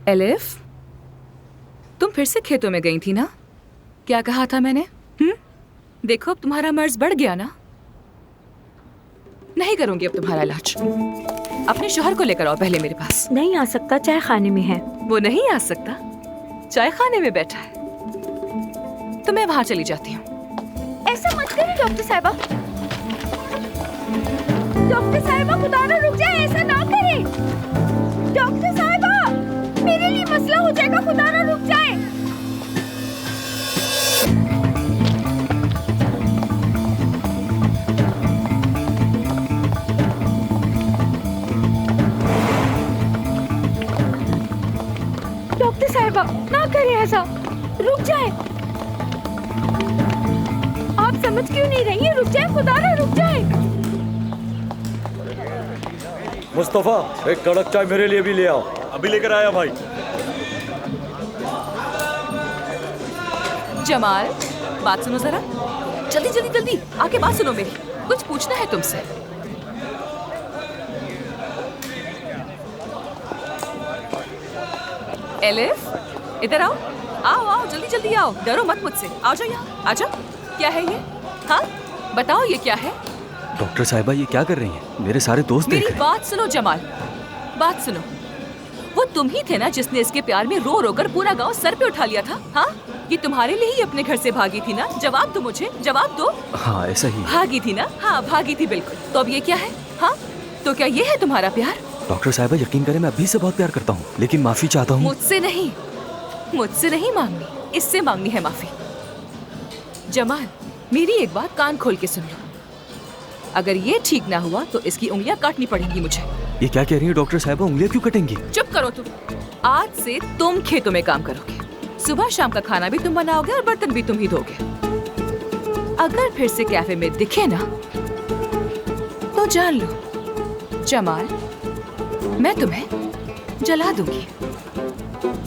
Elif, तुम फिर से खेतों में गई थी ना? क्या कहा था मैंने? देखो अब तुम्हारा मर्ज बढ़ गया ना। नहीं करूंगी अब तुम्हारा इलाज। अपने शौहर को लेकर आओ पहले मेरे पास। नहीं आ सकता, चाय खाने में है। वो नहीं आ सकता, चाय खाने में बैठा है। तो मैं वहां चली जाती हूँ। ऐसा मत करिए डॉक्टर साहिबा। डॉक्टर साहिबा, खुदा ना रुक जाए, ऐसा ना करें। डॉक्टर साहिबा, मेरे लिए मसला हो जाएगा, खुदा ना रुक जाए। डॉक्टर साहिबा, ना करें ऐसा, रुक जाए। आप समझ क्यों नहीं रही हैं? रुक जाए, खुदा ना रुक जाए। मुस्तफा, एक कड़क चाय मेरे लिए भी ले आओ। अभी लेकर आया भाई। जमाल, बात सुनो जरा। जल्दी जल्दी जल्दी आके बात सुनो मेरी। कुछ पूछना है तुमसे। एलिफ, इधर आओ। आओ आओ, जल्दी जल्दी आओ। डरो मत मुझसे। आ जाओ यहाँ, आ जाओ। क्या है ये? हाँ, बताओ ये क्या है? डॉक्टर साहिबा, ये क्या कर रही हैं? मेरे सारे दोस्त देख रहे हैं। मेरी बात सुनो जमाल, बात सुनो। वो तुम ही थे ना जिसने इसके प्यार में रो रो कर पूरा गांव सर पे उठा लिया था? हाँ, ये तुम्हारे लिए ही अपने घर से भागी थी ना? जवाब दो मुझे, जवाब दो। हाँ, ऐसा ही। भागी थी ना? हाँ, भागी थी बिल्कुल। तो अब ये क्या है? हाँ, तो क्या ये है तुम्हारा प्यार? डॉक्टर साहिबा, यकीन करें, मैं अभी से बहुत प्यार करता हूँ, लेकिन माफी चाहता हूँ। मुझसे नहीं मांगनी, इससे मांगनी है माफी। जमाल, मेरी एक बात कान खोल के सुन लो। अगर ये ठीक ना हुआ तो इसकी उंगलियां काटनी पड़ेंगी मुझे। ये क्या कह रही है डॉक्टर साहिबा? उंगलियां क्यों कटेंगी? चुप करो तुम। आज से तुम खेतों में काम करोगे। सुबह शाम का खाना भी तुम बनाओगे और बर्तन भी तुम ही धोगे। अगर फिर से कैफे में दिखे ना तो जान लो जमाल, मैं तुम्हें जला दूंगी।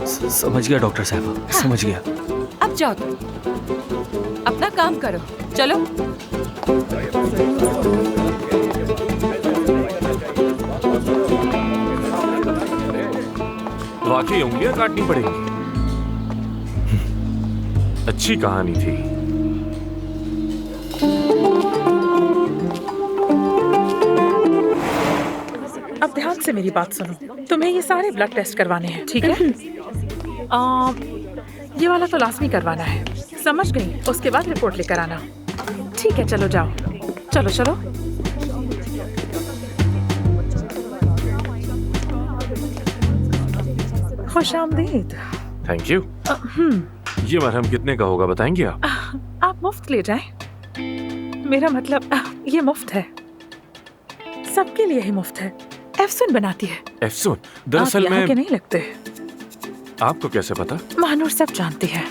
समझ गया डॉक्टर साहिबा। हाँ। समझ गया। अब जाओ तुम अपना काम करो, चलो। वाकई उंगलियां काटनी पड़ेंगी। अच्छी कहानी थी। अब ध्यान से मेरी बात सुनो। तुम्हें ये सारे ब्लड टेस्ट करवाने हैं, ठीक है? ये वाला तो लाजमी करवाना है, समझ गई? उसके बाद रिपोर्ट लेकर आना। ठीक है, चलो जाओ। चलो चलो। खुशामदीद। Thank you. ये मरहम कितने का होगा बताएंगे आप? आप मुफ्त ले जाएं। मेरा मतलब ये मुफ्त है, सबके लिए ही मुफ्त है। एफसून बनाती है। एफसून? दरअसल मैं के नहीं लगते। आपको कैसे पता? महानूर सब जानती है।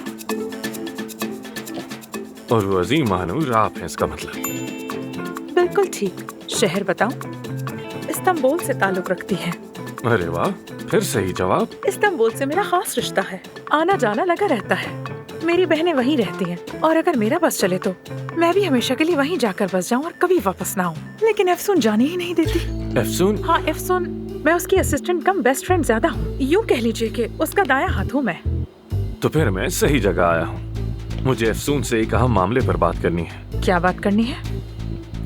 और वो अजीम महानूर आप हैं, इसका मतलब? बिल्कुल ठीक। शहर बताऊं? इस्तांबुल से ताल्लुक रखती है। अरे वाह, फिर सही जवाब। इस्तांबुल से मेरा खास रिश्ता है, आना जाना लगा रहता है। मेरी बहनें वहीं रहती हैं और अगर मेरा बस चले तो मैं भी हमेशा के लिए वहीं जाकर बस जाऊं और कभी वापस ना आऊं। लेकिन एफसून जाने ही नहीं देती। एफसून? हाँ, एफसून। मैं उसकी असिस्टेंट कम बेस्ट फ्रेंड ज्यादा हूँ। यूँ कह लीजिए कि उसका दायां हाथ हूँ मैं। तो फिर मैं सही जगह आया हूँ। मुझे एफसून से एक अहम मामले पर बात करनी है। क्या बात करनी है?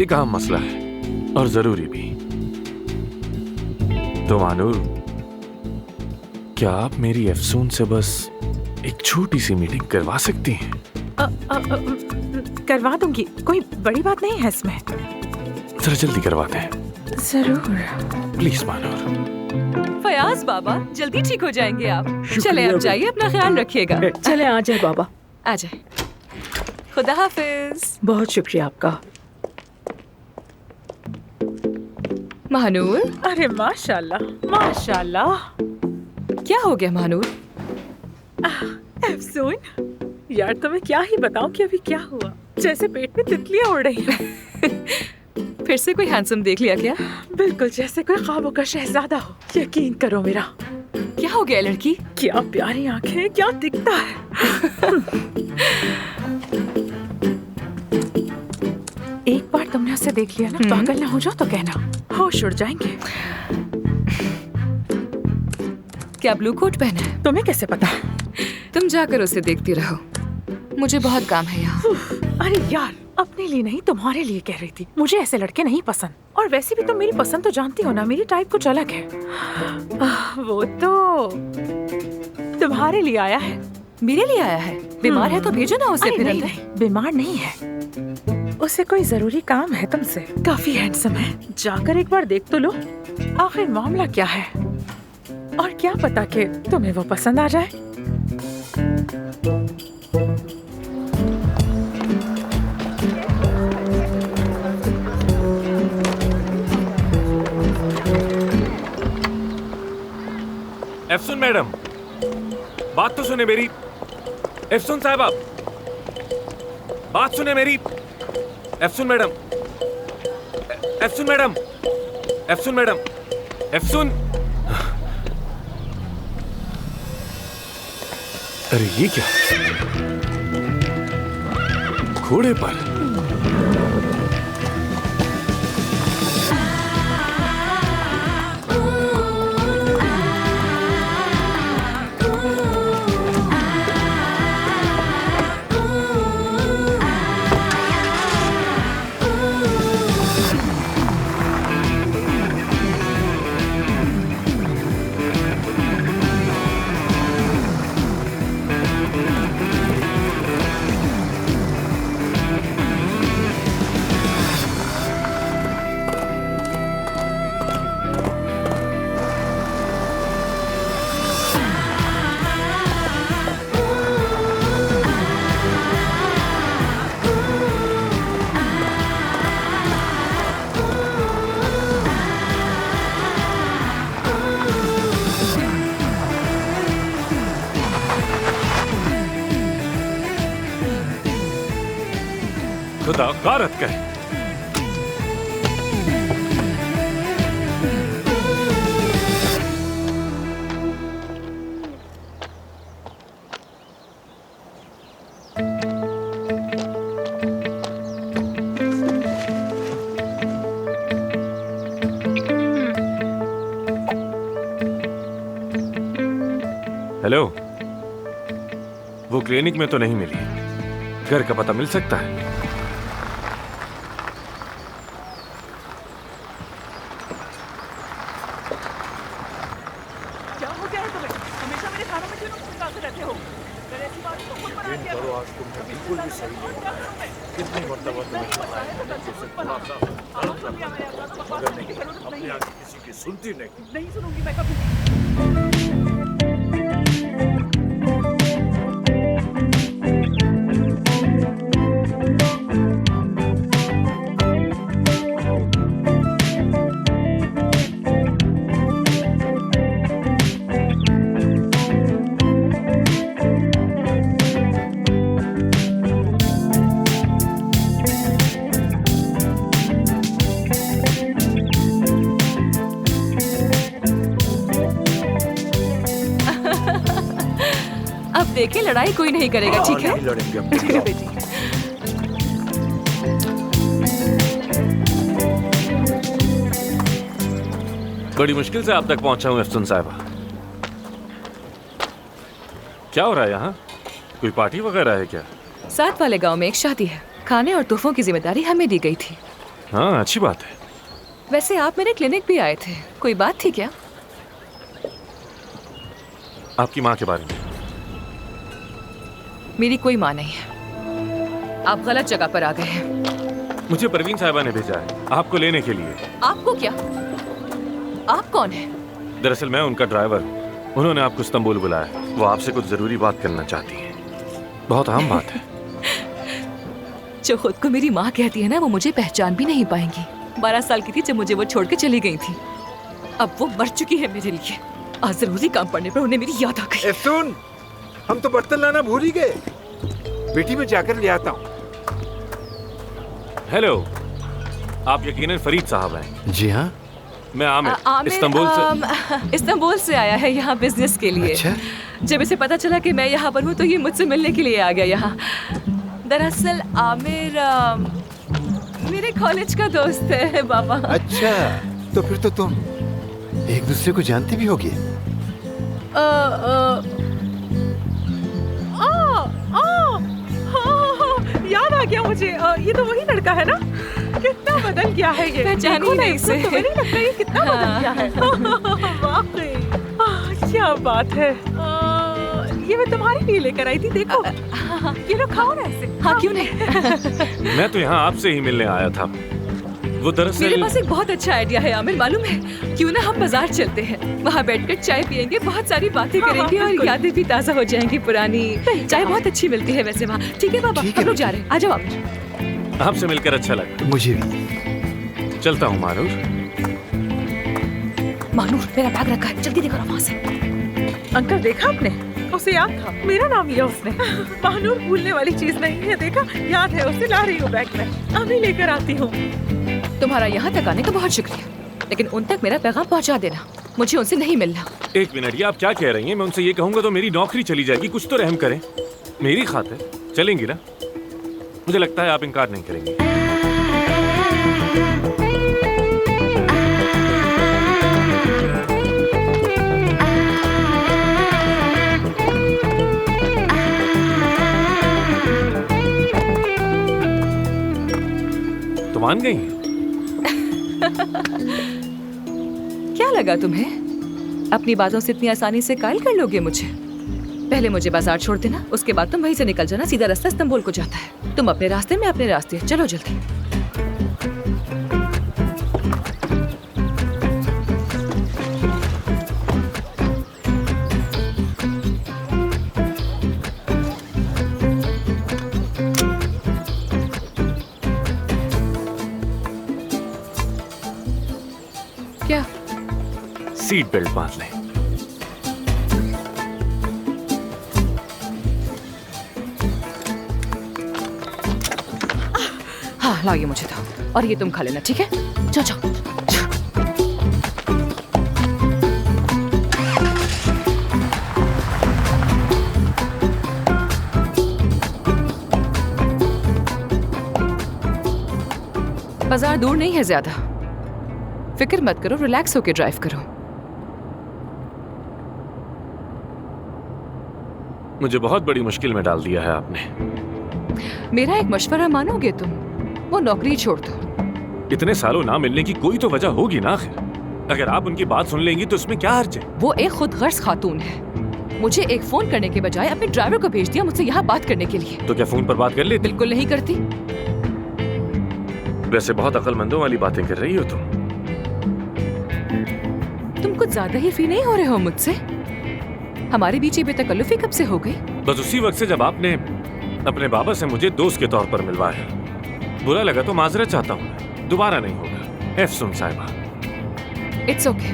एक अहम मसला है और जरूरी भी। तो मानूर, क्या आप मेरी एफसून से बस एक छोटी सी मीटिंग करवा सकती हैं? करवा दूंगी, कोई बड़ी बात नहीं है इसमें। जरा जल्दी करवाते हैं। जरूर। प्लीज मानूर। फयाज बाबा, जल्दी ठीक हो जाएंगे आप। चले अब जाइए, अपना ख्याल रखिएगा। चले, आ जाए बाबा। आ जाए। खुदा हाफिज। बहुत शुक्रिया आपका। महानूर। अरे माशाल्लाह, माशाल्लाह। क्या हो गया महानूर? एफसून, यार तुम्हें क्या ही बताऊं कि अभी क्या हुआ। जैसे पेट में तितलियां उड़ रही हैं। फिर से कोई हैंडसम देख लिया क्या? बिल्कुल जैसे कोई ख्वाबों का शहजादा हो। यकीन करो मेरा। क्या हो गया लड़की? क्या प्यारी आंखें, क्या दिखता है। एक बार तुमने उसे देख लिया ना, पागल ना हो जाओ तो कहना, होश उड़ जाएंगे। क्या ब्लू कोट पहना है? तुम्हें कैसे पता? तुम जाकर उसे देखती रहो, मुझे बहुत काम है यहाँ। अरे यार, अपने लिए नहीं तुम्हारे लिए कह रही थी। मुझे ऐसे लड़के नहीं पसंद, और वैसे भी तुम मेरी पसंद तो जानती हो ना, मेरी टाइप कुछ अलग है। वो तो तुम्हारे लिए आया है। मेरे लिए आया है? बीमार है तो भेजो ना उसे। अरे फिर नहीं, अंदर। नहीं, बीमार नहीं है, उसे कोई जरूरी काम है तुमसे। काफी हैंडसम है, जाकर एक बार देख तो लो। आखिर मामला क्या है, और क्या पता कि तुम्हें वो पसंद आ जाए। एफसून मैडम, बात तो सुने मेरी। एफसून साहब, बात सुने मेरी। एफसून मैडम, एफसून मैडम, एफसून मैडम, एफसून। अरे ये क्या, घोड़े पर? खुदा गारत करे। हेलो, वो क्लिनिक में तो नहीं मिली, घर का पता मिल सकता है? क्या हो गया है तुम्हें? हमेशा मेरे खानों में क्यों नुक्स रहते हो? अगर ऐसी बात तो खुद बना दिया करो। आज तुमने बिल्कुल भी सही नहीं किया। कितनी मर्तबा तुम्हें कहा है कि इसे थोड़ा सा मगर नहीं, अपने आगे किसी की सुनती नहीं। नहीं सुनूंगी मैं कभी। अब देखे, लड़ाई कोई नहीं करेगा, ठीक है? नहीं लड़ेंगे हम। ठीक है बेटी। बड़ी मुश्किल से आप तक पहुंचा हूं एफसून साहिबा। क्या हो रहा है यहाँ? कोई पार्टी वगैरह है क्या? साथ वाले गांव में एक शादी है, खाने और तोहफों की जिम्मेदारी हमें दी गई थी। हाँ, अच्छी बात है। वैसे आप मेरे क्लिनिक भी आए थे, कोई बात थी क्या? आपकी माँ के बारे में? मेरी कोई माँ नहीं है, आप गलत जगह पर आ गए हैं। मुझे परवीन साहिबा ने भेजा है आपको लेने के लिए। आपको क्या? आप कौन है? दरअसल मैं उनका ड्राइवर। उन्होंने आपको इस्तांबुल बुलाया, वो आपसे कुछ जरूरी बात करना चाहती हैं। बहुत अहम बात है। जो खुद को मेरी माँ कहती है ना, वो मुझे पहचान भी नहीं पाएंगी। 12 साल की थी जब मुझे वो छोड़ के चली गई थी। अब वो मर चुकी है मेरे लिए। आज जरूरी काम पड़ने पर उन्हें मेरी याद आ गई। सुन, हम तो बर्तन लाना भूल ही गए। बेटी में जाकर ले आता हूँ। हेलो, आप यकीनन फरीद साहब हैं। जी हाँ। मैं आमिर, आमिर, इस्तांबुल से। इस्तांबुल से आया है यहाँ बिजनेस के लिए। अच्छा। जब इसे पता चला कि मैं यहाँ पर हूँ तो ये मुझसे मिलने के लिए आ गया यहाँ। दरअसल आमिर मेरे कॉलेज का दोस्त है बाबा। अच्छा, तो फिर तो तुम एक दूसरे को जानती भी होगी। याद आ गया मुझे। ये तो वही लड़का है ना? कितना बदल गया है ये। पहचान ही देखो ना, नहीं इसको इसे। तो नहीं लगता ये कितना बदल गया है। वाकई क्या बात है। ये मैं तुम्हारे लिए लेकर आई थी, देखो। ये लो, खाओ ना इसे। हाँ क्यों नहीं। मैं तो यहाँ आपसे ही मिलने आया था। वो मेरे दरअसल पास एक बहुत अच्छा आइडिया है आमिर, मालूम है? क्यों ना हम बाजार चलते हैं, वहाँ बैठकर चाय पियेंगे, बहुत सारी बातें हाँ, करेंगे और बिल्कुल। यादें भी ताज़ा हो जाएंगी पुरानी। चाय बहुत अच्छी मिलती है वैसे वहाँ। ठीक है बाबा, ठीक है, हम लोग जा रहे हैं। आ जाओ आमिर। आपसे मिलकर अच्छा लगा। मुझे भी। चलता हूँ मानूर। मानूर, मेरा बैग रखा है, जल्दी देखो ना वहाँ से। अंकल देखा आपने? उसे याद था, मेरा नाम लिया उसने। महानूर भूलने वाली चीज नहीं है, देखा? याद है उसे, ला रही हूँ बैग में, अभी लेकर आती हूँ। तुम्हारा यहाँ तक आने का बहुत शुक्रिया, लेकिन उन तक मेरा पैगाम पहुँचा देना, मुझे उनसे नहीं मिलना। एक मिनट, ये आप क्या कह रही हैं? मैं उनसे ये कहूंगा तो मेरी नौकरी चली जाएगी। कुछ तो रहम करें मेरी खातिर। चलेंगी ना? मुझे लगता है आप इनकार नहीं करेंगे। तो मान गई हैं? क्या लगा तुम्हें? अपनी बातों से इतनी आसानी से कायल कर लोगे मुझे? पहले मुझे बाजार छोड़ देना, उसके बाद तुम वहीं से निकल जाना। सीधा रास्ता इस्तांबुल को जाता है। तुम अपने रास्ते, मैं अपने रास्ते। चलो जल्दी। क्या? सीट बेल्ट बांध लें। हाँ लाओ, ये मुझे दो और ये तुम खा लेना, ठीक है? जाओ जाओ। बाजार दूर नहीं है ज्यादा, फिक्र मत करो, रिलैक्स होके ड्राइव करो। मुझे बहुत बड़ी मुश्किल में डाल दिया है आपने। मेरा एक मशवरा मानोगे तुम? वो नौकरी छोड़ दो। इतने सालों ना मिलने की कोई तो वजह होगी ना आखिर। अगर आप उनकी बात सुन लेंगी तो इसमें क्या हर्ज है? वो एक खुदगर्ज खातून है। मुझे एक फोन करने के बजाय अपने ड्राइवर को भेज दिया मुझसे यहाँ बात करने के लिए। तो क्या फोन पर बात कर लेती? बिल्कुल नहीं करती। वैसे बहुत अक्लमंदों वाली बातें कर रही हो तुम कुछ ज्यादा ही फ्री नहीं हो रहे हो मुझसे? हमारे बीच ये बेतकल्लुफी कब से हो गई? बस उसी वक्त से जब आपने अपने बाबा से मुझे दोस्त के तौर पर मिलवाया। बुरा लगा तो माजरत चाहता हूँ, दोबारा नहीं होगा। एफसून साहिबा। It's okay.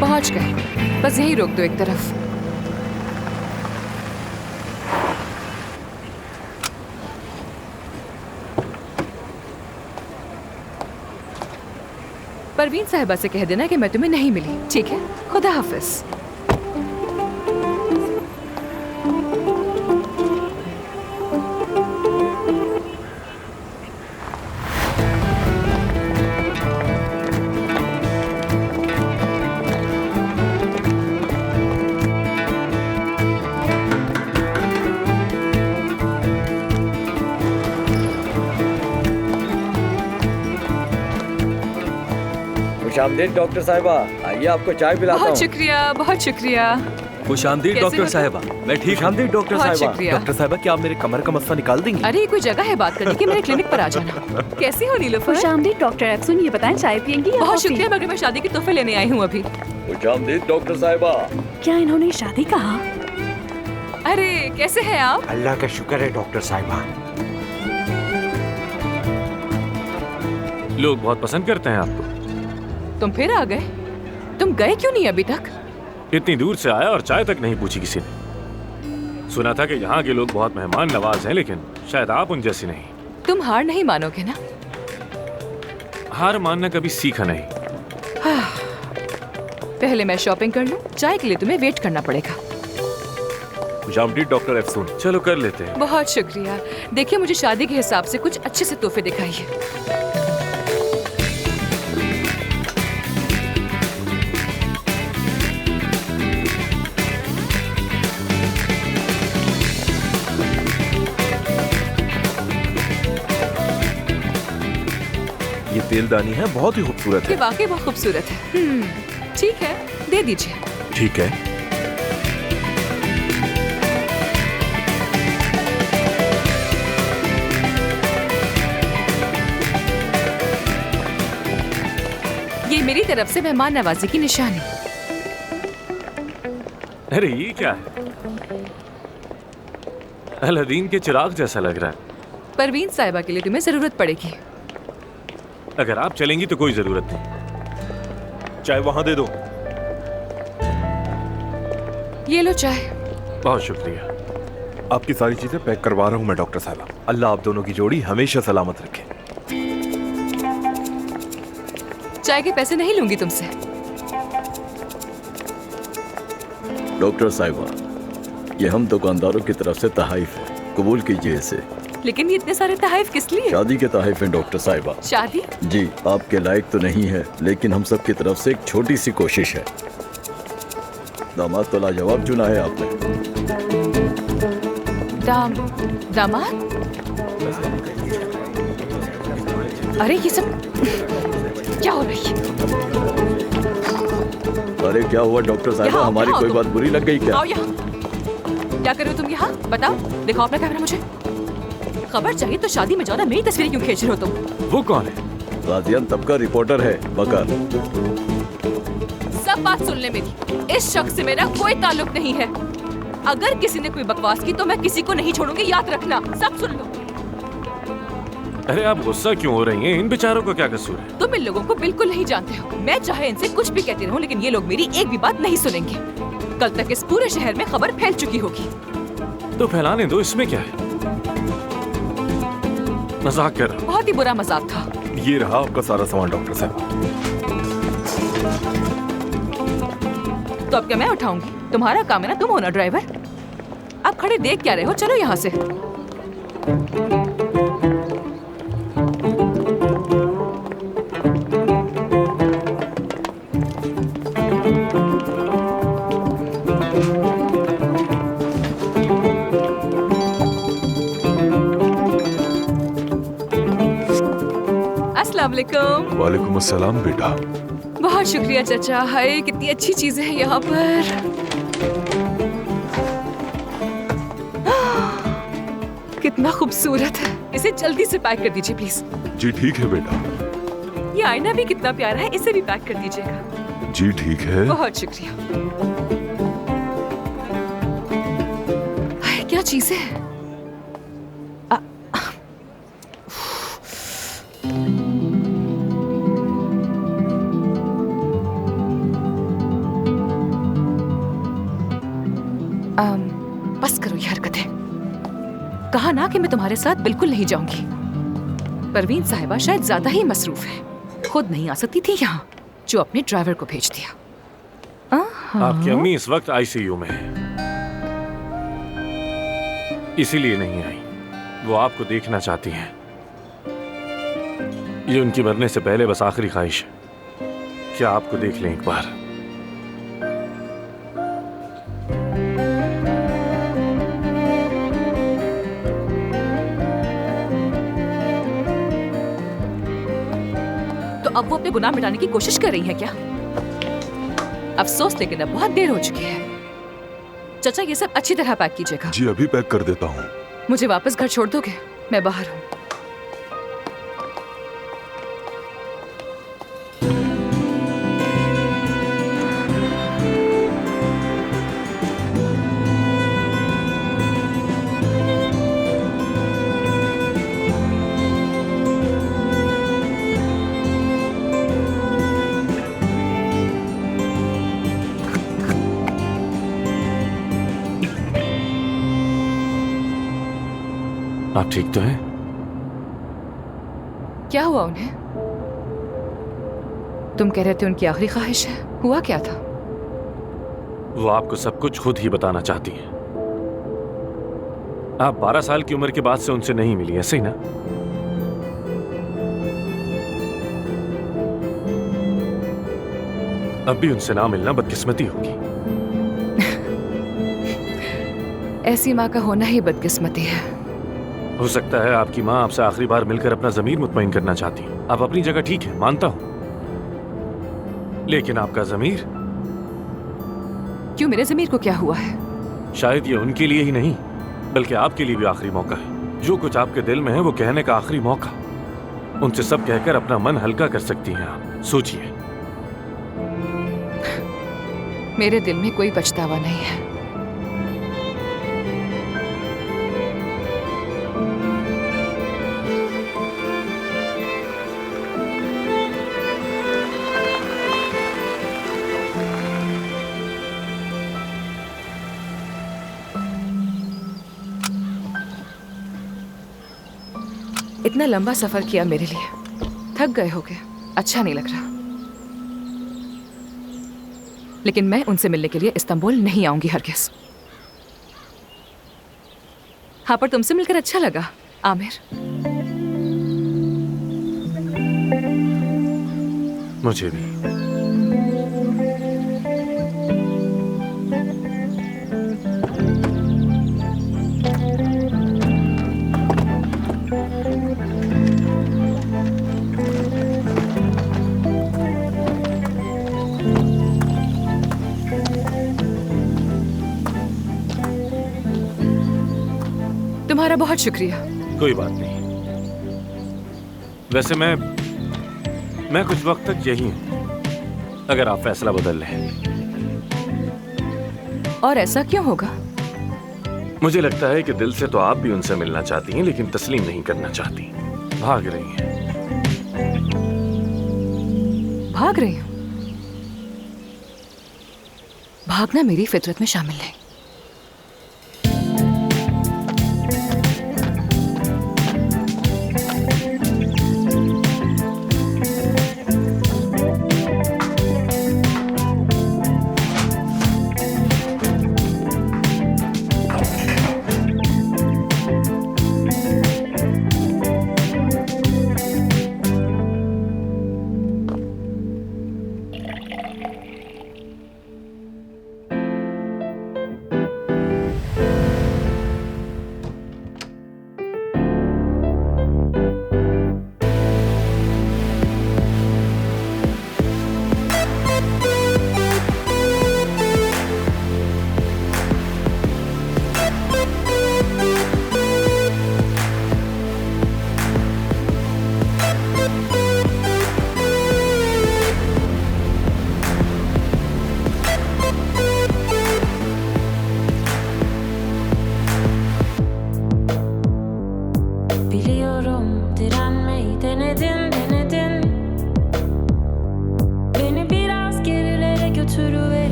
पहुंच गए, बस यही रोक दो एक तरफ। परवीन साहिबा से कह देना कि मैं तुम्हें नहीं मिली, ठीक है? खुदा हाफिज। खुशामदीद डॉक्टर साहिबा, आइए आपको चाय पिलाता बहुत हूँ। शुक्रिया, बहुत शुक्रिया। खुशामदीद कैसे डॉक्टर हो? साहिबा, मैं ठीक हूँ। खुशामदीद डॉक्टर बहुत साहिबा। शुक्रिया। डॉक्टर साहिबा, क्या आप मेरे कमर का मसला निकाल देंगी? अरे ये कोई जगह है बात करने की? मेरे क्लिनिक पर आ जाना। कैसी हो नीलोफर? खुशामदीद डॉक्टर एफसून, ये बताएं चाय पियेंगी या बहुत कॉफी? शुक्रिया, मगर मैं शादी के तोहफे लेने आई हूँ अभी। खुशामदीद डॉक्टर साहिबा। क्या इन्होंने शादी कहा? अरे कैसे हैं आप? अल्लाह का शुक्र है डॉक्टर साहिबा। लोग बहुत पसंद करते हैं आपको। तुम फिर आ गए? तुम गए क्यों नहीं अभी तक? इतनी दूर से आया और चाय तक नहीं पूछी किसी ने। सुना था कि यहाँ के लोग बहुत मेहमान नवाज हैं, लेकिन शायद आप उन जैसी नहीं। तुम हार नहीं मानोगे ना? हार मानना कभी सीखा नहीं। पहले मैं शॉपिंग कर लूं, चाय के लिए तुम्हें वेट करना पड़ेगा। खुशामदीद डॉक्टर एफसून। चलो कर लेते हैं। बहुत शुक्रिया। देखिए, मुझे शादी के हिसाब से कुछ अच्छे से तोहफे दिखाइए। ये तेलदानी है, बहुत ही खूबसूरत ये है। वाकई बहुत खूबसूरत है। ठीक है, दे दीजिए। ठीक है। ये मेरी तरफ से मेहमान नवाजी की निशानी। अरे ये क्या है? अलादीन के चिराग जैसा लग रहा है। परवीन साहिबा के लिए तुम्हें जरूरत पड़ेगी। अगर आप चलेंगी तो कोई जरूरत नहीं। चाय वहां दे दो। ये लो चाय। बहुत शुक्रिया। आपकी सारी चीजें पैक करवा रहा हूँ मैं डॉक्टर साहब। अल्लाह आप दोनों की जोड़ी हमेशा सलामत रखे। चाय के पैसे नहीं लूंगी तुमसे। डॉक्टर साहिबा, ये हम दुकानदारों की तरफ से तहाइफ है, कबूल कीजिए इसे। लेकिन ये इतने सारे तहाइफ किस लिए? शादी के तहाइफ हैं डॉक्टर साहिबा। शादी? जी, आपके लायक तो नहीं है, लेकिन हम सब की तरफ से एक छोटी सी कोशिश है। दामाद तो लाजवाब चुना है आपने। दामाद? अरे ये सब क्या हो रही है? अरे क्या हुआ डॉक्टर साहिबा, हमारी कोई बात बुरी लग गई क्या? आओ यहाँ। क्या कर रहे हो तुम यहाँ? बताओ, दिखाओ अपना कैमरा मुझे। खबर चाहिए तो शादी में जाओ ना, मेरी तस्वीरें क्यों खींच रहे हो तुम? वो कौन है? गाजियान तबका रिपोर्टर है, बकर। सब बात सुन ले मेरी। इस शख्स से मेरा कोई ताल्लुक नहीं है। अगर किसी ने कोई बकवास की तो मैं किसी को नहीं छोड़ूंगी, याद रखना। सब सुन लो। अरे आप गुस्सा क्यों हो रही हैं? इन बेचारों को क्या कसूर है? तुम इन लोगों को बिल्कुल नहीं जानते हो। मैं चाहे इनसे कुछ भी कहती रहूं, लेकिन ये लोग मेरी एक भी बात नहीं सुनेंगे। कल तक इस पूरे शहर में खबर फैल चुकी होगी। तो फैलाने दो, इसमें क्या है? मजाक कर रहा हूं। बहुत ही बुरा मजाक था। ये रहा आपका सारा सामान डॉक्टर साहब। तो अब क्या मैं उठाऊंगी? तुम्हारा काम है ना, तुम हो ना ड्राइवर। अब खड़े देख क्या रहे हो? चलो यहाँ से। अस्सलाम वालेकुम। वालेकुम अस्सलाम बेटा। बहुत शुक्रिया चाचा। हाय कितनी अच्छी चीजें हैं यहाँ पर। कितना खूबसूरत है। इसे जल्दी से पैक कर दीजिए प्लीज। जी ठीक है बेटा। ये आईना भी कितना प्यारा है, इसे भी पैक कर दीजिएगा। जी ठीक है। बहुत शुक्रिया। हाय, क्या चीजें हैं? बस करो ये हरकतें। कहा ना कि मैं तुम्हारे साथ बिल्कुल नहीं जाऊंगी। परवीन साहिबा शायद ज्यादा ही मसरूफ है, खुद नहीं आ सकती थी यहाँ, जो अपने ड्राइवर को भेज दिया। आपकी अम्मी इस वक्त आईसीयू में है, इसीलिए नहीं आई। वो आपको देखना चाहती हैं। ये उनकी मरने से पहले बस आखिरी ख्वाहिश है, क्या आपको देख लें एक बार। अब वो अपने गुनाह मिटाने की कोशिश कर रही है क्या? अफसोस, लेकिन अब बहुत देर हो चुकी है। चाचा ये सब अच्छी तरह पैक कीजिएगा। जी अभी पैक कर देता हूँ। मुझे वापस घर छोड़ दोगे? मैं बाहर हूँ। आप ठीक तो हैं? क्या हुआ उन्हें? तुम कह रहे थे उनकी आखिरी ख्वाहिश है, हुआ क्या था? वो आपको सब कुछ खुद ही बताना चाहती हैं। आप 12 साल की उम्र के बाद से उनसे नहीं मिली, ऐसे ही ना? अब भी उनसे ना मिलना बदकिस्मती होगी। ऐसी माँ का होना ही बदकिस्मती है। हो सकता है आपकी माँ आपसे आखिरी बार मिलकर अपना जमीर मुतमईन करना चाहती है। आप अपनी जगह ठीक है, मानता हूं, लेकिन आपका जमीर? क्यों, मेरे जमीर को क्या हुआ है? शायद ये उनके लिए ही नहीं बल्कि आपके लिए भी आखिरी मौका है। जो कुछ आपके दिल में है वो कहने का आखिरी मौका। उनसे सब कहकर अपना मन हल्का कर सकती हैं आप। सोचिए। मेरे दिल में कोई पछतावा नहीं है। इतना लंबा सफर किया मेरे लिए, थक गए होगे, अच्छा नहीं लग रहा। लेकिन मैं उनसे मिलने के लिए इस्तांबुल नहीं आऊंगी हरगिज़। हाँ, पर तुमसे मिलकर अच्छा लगा आमिर। मुझे भी। तुम्हारा बहुत शुक्रिया। कोई बात नहीं। वैसे मैं कुछ वक्त तक यही हूं, अगर आप फैसला बदल लें। और ऐसा क्यों होगा? मुझे लगता है कि दिल से तो आप भी उनसे मिलना चाहती हैं, लेकिन तस्लीम नहीं करना चाहती, भाग रही हैं। भाग रही हूं? भागना मेरी फितरत में शामिल है।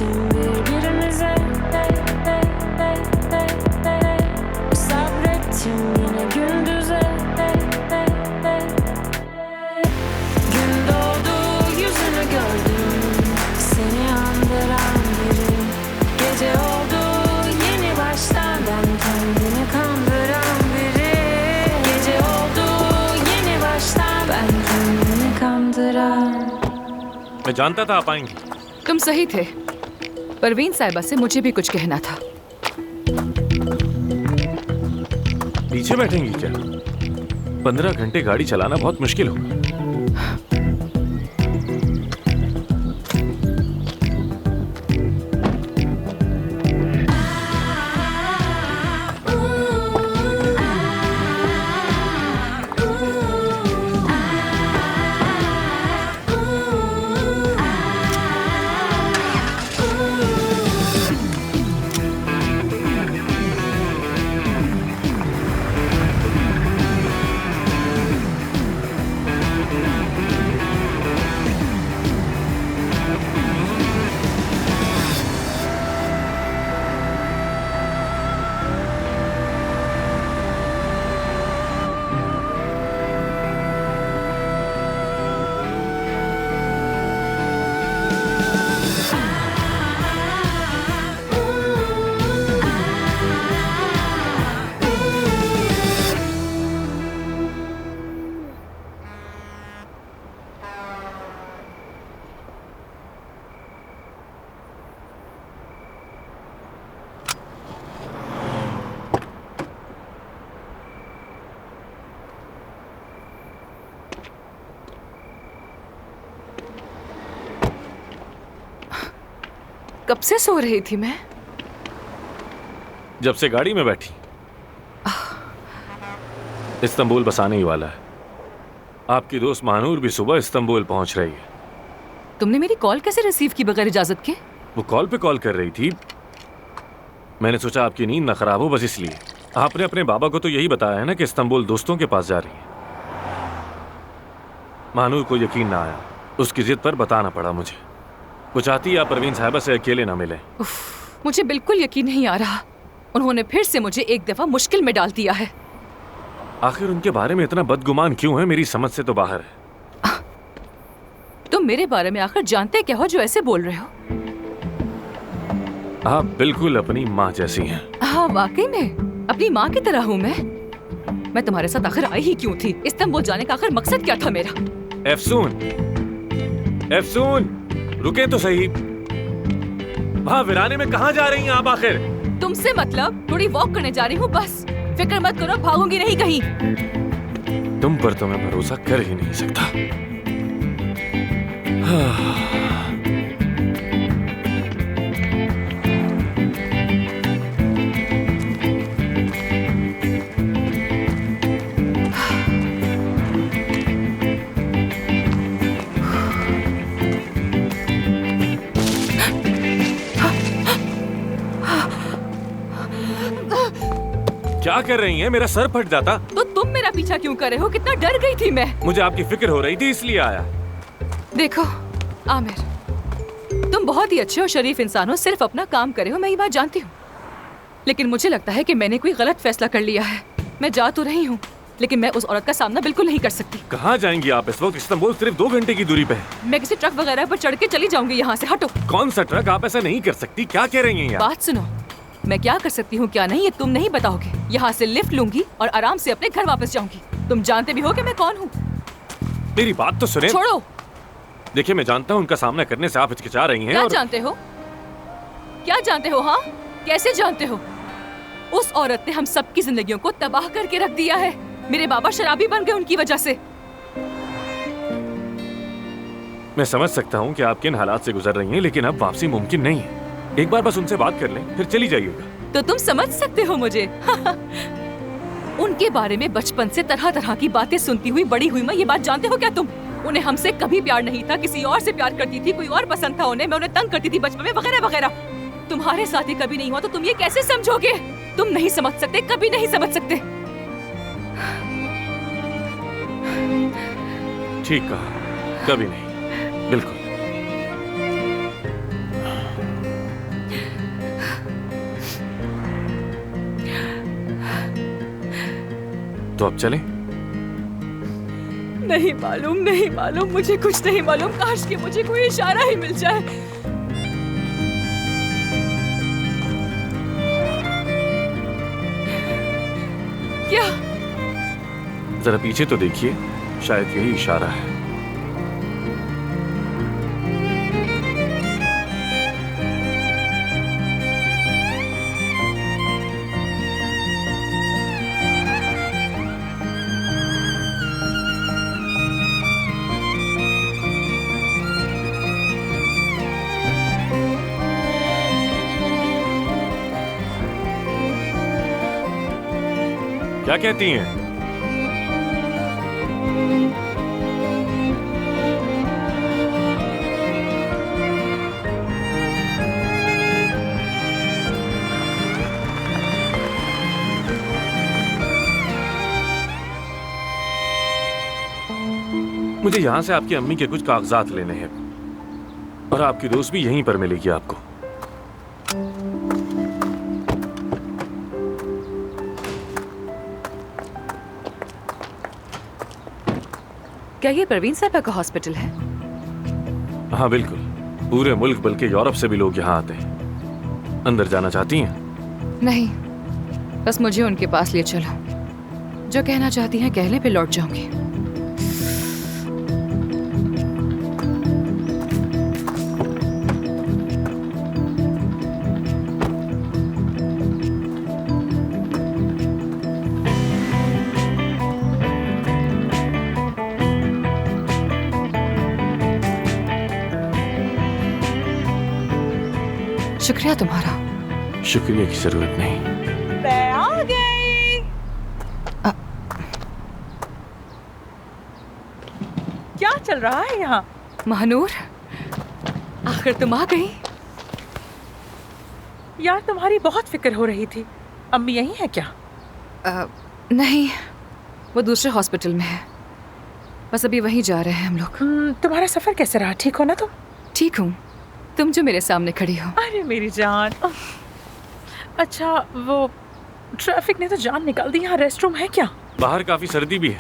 Sabrettim birbirimize, sabrettim yine gündüze. Gün doğdu yüzünü gördüm, seni andıran biri. Gece oldu yeni baştan, ben kendimi kandıran biri. Gece oldu yeni baştan, ben kendimi kandıran. मैं जानता था आप आएंगी। तुम सही थे। परवीन साहिबा से मुझे भी कुछ कहना था। पीछे बैठेंगी क्या? 15 घंटे गाड़ी चलाना बहुत मुश्किल होगा। कब से सो रही थी मैं? जब से गाड़ी में बैठी। इस्तांबुल बस आने ही वाला है। आपकी दोस्त मानूर भी सुबह इस्तांबुल पहुंच रही है। तुमने मेरी कॉल कैसे रिसीव की बगैर इजाजत के? वो कॉल पे कॉल कर रही थी। मैंने सोचा आपकी नींद ना खराब हो, बस इसलिए। आपने अपने बाबा को तो यही बताया है ना कि इस्तांबुल दोस्तों के पास जा रही है। मानूर को यकीन ना आया, उसकी जिद पर बताना पड़ा मुझे। वो चाहती है आप परवीन साहिबा से अकेले ना मिले। मुझे बिल्कुल यकीन नहीं आ रहा। उन्होंने फिर से मुझे एक दफा मुश्किल में डाल दिया है। आखिर उनके बारे में इतना बदगुमान क्यों है, मेरी समझ से तो बाहर है। तुम मेरे बारे में आखिर जानते क्या हो जो ऐसे बोल रहे हो? आप बिल्कुल अपनी माँ जैसी हैं। हाँ वाकई में अपनी माँ की तरह हूँ मैं तुम्हारे साथ आखिर आई ही क्यों थी? इस्तांबुल जाने का आखिर मकसद क्या था मेरा? एफसून, रुके तो सही। वहाँ वीराने में कहाँ जा रही हैं आप आखिर? तुमसे मतलब थोड़ी वॉक करने जा रही हूँ बस। फिक्र मत करो, भागूंगी नहीं कहीं। तुम पर तो मैं भरोसा कर ही नहीं सकता। क्या कर रही हैं? मेरा सर फट जाता। तो तुम मेरा पीछा क्यों कर रहे हो? कितना डर गई थी मैं। मुझे आपकी फिक्र हो रही थी इसलिए आया। देखो आमिर, तुम बहुत ही अच्छे और शरीफ इंसान हो, सिर्फ अपना काम कर रहे हो, मैं ये बात जानती हूँ। लेकिन मुझे लगता है कि मैंने कोई गलत फैसला कर लिया है। मैं जा तो रही हूँ लेकिन मैं उस औरत का सामना बिल्कुल नहीं कर सकती। कहाँ जाएंगी आप इस वक्त? इस्तांबुल सिर्फ 2 घंटे की दूरी पे है। मैं किसी ट्रक वगैरह पर चढ़ के चली जाऊंगी यहाँ से। हटो। कौन सा ट्रक? आप ऐसा नहीं कर सकती। क्या कह रही हैं? बात सुनो, मैं क्या कर सकती हूँ क्या नहीं ये तुम नहीं बताओगे। यहाँ से लिफ्ट लूंगी और आराम से अपने घर वापस जाऊंगी। तुम जानते भी हो कि मैं कौन हूँ। मेरी बात तो सुने। छोड़ो। देखिए मैं जानता हूँ उनका सामना करने से आप हिचकिचा रही हैं। क्या जानते हो? क्या जानते हो? हाँ कैसे जानते हो? उस औरत ने हम सबकी जिंदगियों को तबाह करके रख दिया है। मेरे बाबा शराबी बन गए उनकी वजह से। मैं समझ सकता हूँ कि आप किन हालात से गुजर रही हैं, लेकिन अब वापसी मुमकिन नहीं है। एक बार बस उनसे बात कर लें, फिर चली जाइएगा। तो तुम समझ सकते हो मुझे। उनके बारे में बचपन से तरह तरह की बातें सुनती हुई बड़ी हुई मैं, ये बात जानते हो क्या तुम? उन्हें हमसे कभी प्यार नहीं था, किसी और से प्यार करती थी, कोई और पसंद था उन्हें, मैं उन्हें तंग करती थी बचपन में वगैरह वगैरह। तुम्हारे साथ ही कभी नहीं हुआ तो तुम ये कैसे समझोगे? तुम नहीं समझ सकते, कभी नहीं समझ सकते। ठीक कहा, कभी नहीं, बिल्कुल। तो अब चलें? नहीं मालूम, मुझे कुछ नहीं मालूम। काश कि मुझे कोई इशारा ही मिल जाए। क्या? जरा पीछे तो देखिए, शायद यही इशारा है। क्या कहती हैं? मुझे यहां से आपकी अम्मी के कुछ कागजात लेने हैं और आपकी दोस्त भी यहीं पर मिलेगी आपको। क्या ये परवीन साहब का हॉस्पिटल है? हाँ बिल्कुल, पूरे मुल्क बल्कि यूरोप से भी लोग यहाँ आते हैं। अंदर जाना चाहती हैं? नहीं, बस मुझे उनके पास ले चलो। जो कहना चाहती हैं कहने पे लौट जाऊंगी। शुक्रिया तुम्हारा। शुक्रिया की जरूरत नहीं। मैं आ गई। क्या चल रहा है यहाँ? महानूर, आखिर तुम आ गई। यार तुम्हारी बहुत फिक्र हो रही थी। अम्मी यहीं है क्या? नहीं, वो दूसरे हॉस्पिटल में है। बस अभी वहीं जा रहे हैं हम लोग। तुम्हारा सफर कैसे रहा? ठीक हो ना तुम? ठीक हूँ, तुम जो मेरे सामने खड़ी हो। अरे मेरी जान। अच्छा, वो ट्रैफिक ने तो जान निकाल दी। यहाँ रेस्ट रूम है क्या? बाहर काफी सर्दी भी है,